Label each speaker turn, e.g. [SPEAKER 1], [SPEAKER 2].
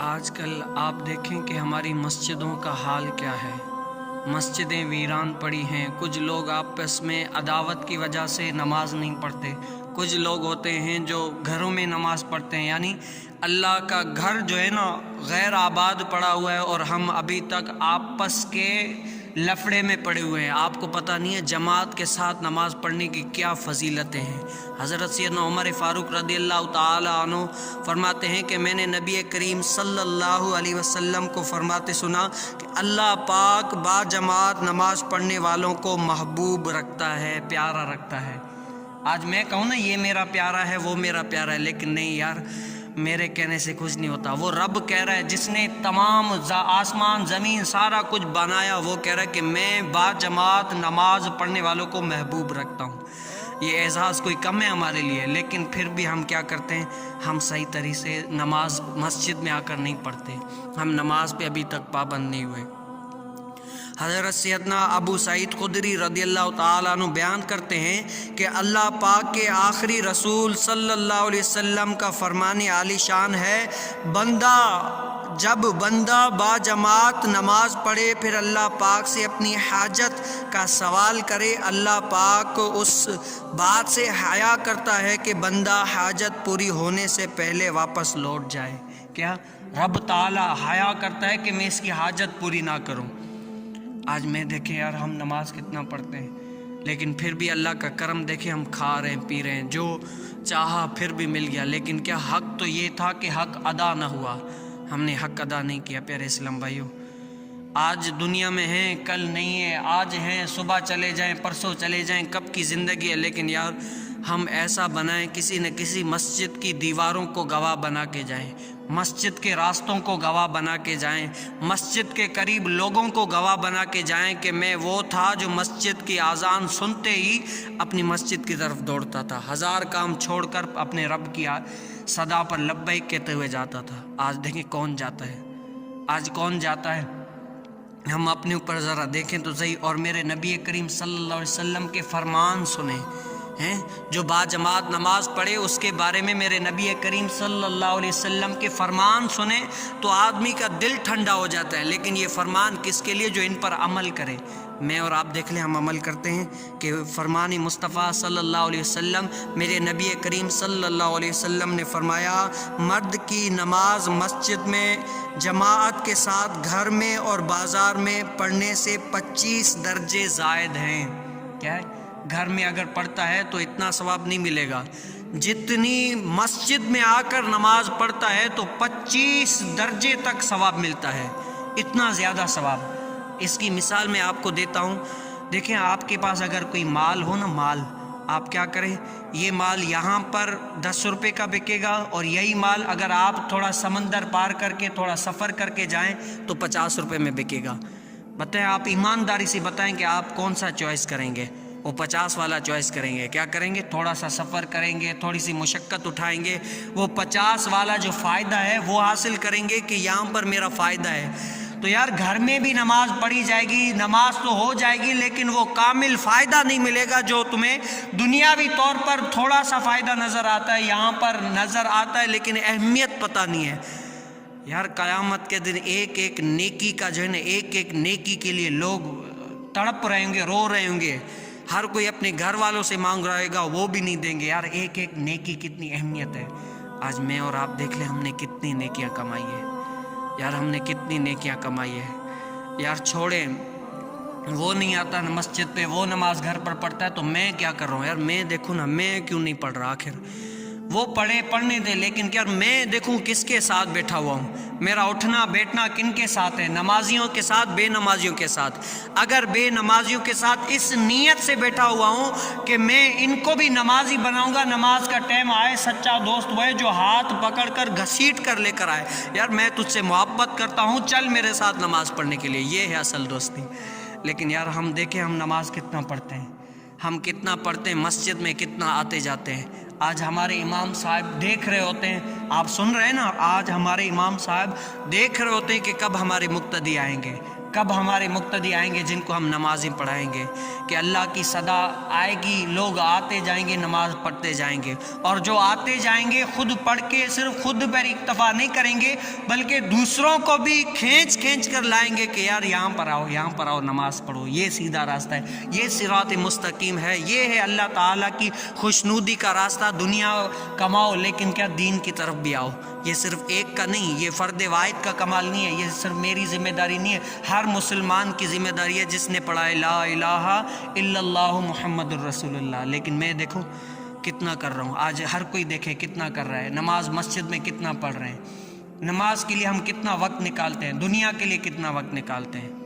[SPEAKER 1] آج کل آپ دیکھیں کہ ہماری مسجدوں کا حال کیا ہے۔ مسجدیں ویران پڑی ہیں، کچھ لوگ آپس میں عداوت کی وجہ سے نماز نہیں پڑھتے، کچھ لوگ ہوتے ہیں جو گھروں میں نماز پڑھتے ہیں، یعنی اللہ کا گھر جو ہے نا غیر آباد پڑا ہوا ہے اور ہم ابھی تک آپس کے لفڑے میں پڑے ہوئے ہیں۔ آپ کو پتہ نہیں ہے جماعت کے ساتھ نماز پڑھنے کی کیا فضیلتیں ہیں۔ حضرت سیدنا عمر فاروق رضی اللہ تعالی عنہ فرماتے ہیں کہ میں نے نبی کریم صلی اللہ علیہ وسلم کو فرماتے سنا کہ اللہ پاک با جماعت نماز پڑھنے والوں کو محبوب رکھتا ہے، پیارا رکھتا ہے۔ آج میں کہوں نا یہ میرا پیارا ہے، وہ میرا پیارا ہے، لیکن نہیں یار، میرے کہنے سے کچھ نہیں ہوتا۔ وہ رب کہہ رہا ہے جس نے تمام آسمان زمین سارا کچھ بنایا، وہ کہہ رہا ہے کہ میں با جماعت نماز پڑھنے والوں کو محبوب رکھتا ہوں۔ یہ اعزاز کوئی کم ہے ہمارے لیے، لیکن پھر بھی ہم کیا کرتے ہیں، ہم صحیح طریقے سے نماز مسجد میں آ کر نہیں پڑھتے، ہم نماز پہ ابھی تک پابند نہیں ہوئے۔ حضرت سیدنا ابو سعید خدری رضی اللہ تعالیٰ عنہ بیان کرتے ہیں کہ اللہ پاک کے آخری رسول صلی اللہ علیہ وسلم کا فرمان عالی شان ہے، جب بندہ با جماعت نماز پڑھے پھر اللہ پاک سے اپنی حاجت کا سوال کرے، اللہ پاک اس بات سے حیا کرتا ہے کہ بندہ حاجت پوری ہونے سے پہلے واپس لوٹ جائے۔ کیا رب تعالیٰ حیا کرتا ہے کہ میں اس کی حاجت پوری نہ کروں؟ آج میں دیکھیں یار ہم نماز کتنا پڑھتے ہیں، لیکن پھر بھی اللہ کا کرم دیکھیں، ہم کھا رہے ہیں، پی رہے ہیں، جو چاہا پھر بھی مل گیا، لیکن کیا حق تو یہ تھا کہ حق ادا نہ ہوا، ہم نے حق ادا نہیں کیا۔ پیارے اسلام بھائیوں، آج دنیا میں ہیں، کل نہیں ہے، آج ہیں، صبح چلے جائیں، پرسوں چلے جائیں، کب کی زندگی ہے، لیکن یار ہم ایسا بنائیں، کسی نہ کسی مسجد کی دیواروں کو گواہ بنا کے جائیں، مسجد کے راستوں کو گواہ بنا کے جائیں، مسجد کے قریب لوگوں کو گواہ بنا کے جائیں کہ میں وہ تھا جو مسجد کی اذان سنتے ہی اپنی مسجد کی طرف دوڑتا تھا، ہزار کام چھوڑ کر اپنے رب کی صدا پر لبیک کہتے ہوئے جاتا تھا۔ آج دیکھیں کون جاتا ہے، آج کون جاتا ہے؟ ہم اپنے اوپر ذرا دیکھیں تو صحیح، اور میرے نبی کریم صلی اللہ علیہ وسلم کے فرمان سنیں ہیں، جو با جماعت نماز پڑھے اس کے بارے میں میرے نبی کریم صلی اللہ علیہ وسلم کے فرمان سنیں تو آدمی کا دل ٹھنڈا ہو جاتا ہے۔ لیکن یہ فرمان کس کے لیے؟ جو ان پر عمل کرے۔ میں اور آپ دیکھ لیں ہم عمل کرتے ہیں کہ فرمان مصطفیٰ صلی اللہ علیہ وسلم، میرے نبی کریم صلی اللہ علیہ وسلم نے فرمایا، مرد کی نماز مسجد میں جماعت کے ساتھ گھر میں اور بازار میں پڑھنے سے 25 درجے زائد ہیں۔ کیا ہے؟ گھر میں اگر پڑھتا ہے تو اتنا ثواب نہیں ملے گا، جتنی مسجد میں آ کر نماز پڑھتا ہے تو 25 درجے تک ثواب ملتا ہے، اتنا زیادہ ثواب۔ اس کی مثال میں آپ کو دیتا ہوں، دیکھیں آپ کے پاس اگر کوئی مال ہو نا، مال، آپ کیا کریں، یہ مال یہاں پر 10 روپے کا بکے گا، اور یہی مال اگر آپ تھوڑا سمندر پار کر کے تھوڑا سفر کر کے جائیں تو 50 روپے میں بکے گا۔ بتائیں، آپ ایمانداری سے بتائیں کہ آپ کون سا چوائس کریں گے؟ وہ 50 والا چوائس کریں گے۔ کیا کریں گے؟ تھوڑا سا سفر کریں گے، تھوڑی سی مشقت اٹھائیں گے، وہ 50 والا جو فائدہ ہے وہ حاصل کریں گے کہ یہاں پر میرا فائدہ ہے۔ تو یار گھر میں بھی نماز پڑھی جائے گی، نماز تو ہو جائے گی، لیکن وہ کامل فائدہ نہیں ملے گا جو تمہیں دنیاوی طور پر تھوڑا سا فائدہ نظر آتا ہے، یہاں پر نظر آتا ہے، لیکن اہمیت پتہ نہیں ہے۔ یار قیامت کے دن ایک ایک نیکی کا جو ہے نا، ایک ایک نیکی کے لیے لوگ تڑپ رہے ہوں گے، رو رہے ہوں گے، ہر کوئی اپنے گھر والوں سے مانگ رہے گا، وہ بھی نہیں دیں گے۔ یار ایک ایک نیکی کتنی اہمیت ہے۔ آج میں اور آپ دیکھ لیں ہم نے کتنی نیکیاں کمائی ہے، یار ہم نے کتنی نیکیاں کمائی ہے۔ یار چھوڑیں، وہ نہیں آتا نا مسجد پہ، وہ نماز گھر پر پڑھتا ہے، تو میں کیا کر رہا ہوں؟ یار میں دیکھوں نا، میں کیوں نہیں پڑھ رہا؟ آخر وہ پڑھنے دے، لیکن کیا میں دیکھوں کس کے ساتھ بیٹھا ہوا ہوں، میرا اٹھنا بیٹھنا کن کے ساتھ ہے؟ نمازیوں کے ساتھ، بے نمازیوں کے ساتھ؟ اگر بے نمازیوں کے ساتھ اس نیت سے بیٹھا ہوا ہوں کہ میں ان کو بھی نمازی بناؤں گا، نماز کا ٹائم آئے، سچا دوست وہ ہے جو ہاتھ پکڑ کر گھسیٹ کر لے کر آئے، یار میں تجھ سے محبت کرتا ہوں، چل میرے ساتھ نماز پڑھنے کے لیے، یہ ہے اصل دوستی۔ لیکن یار ہم دیکھیں ہم نماز کتنا پڑھتے ہیں، ہم کتنا پڑھتے ہیں، مسجد میں کتنا آتے جاتے ہیں۔ آج ہمارے امام صاحب دیکھ رہے ہوتے ہیں، آپ سن رہے ہیں نا، آج ہمارے امام صاحب دیکھ رہے ہوتے ہیں کہ کب ہمارے مقتدی آئیں گے، کب ہمارے مقتدی آئیں گے جن کو ہم نمازیں پڑھائیں گے کہ اللہ کی صدا آئے گی، لوگ آتے جائیں گے، نماز پڑھتے جائیں گے، اور جو آتے جائیں گے خود پڑھ کے صرف خود پر اکتفا نہیں کریں گے بلکہ دوسروں کو بھی کھینچ کھینچ کر لائیں گے کہ یار یہاں پر آؤ، یہاں پر آؤ، نماز پڑھو۔ یہ سیدھا راستہ ہے، یہ صراط مستقیم ہے، یہ ہے اللہ تعالیٰ کی خوشنودی کا راستہ۔ دنیا کماؤ لیکن کیا دین کی طرف بھی آؤ۔ یہ صرف ایک کا نہیں، یہ فرد واحد کا کمال نہیں ہے، یہ صرف میری ذمہ داری نہیں ہے، ہر مسلمان کی ذمہ داری ہے جس نے پڑھا ہے لا الہ الا اللہ محمد الرسول اللہ۔ لیکن میں دیکھوں کتنا کر رہا ہوں، آج ہر کوئی دیکھے کتنا کر رہا ہے، نماز مسجد میں کتنا پڑھ رہے ہیں، نماز کے لیے ہم کتنا وقت نکالتے ہیں، دنیا کے لیے کتنا وقت نکالتے ہیں۔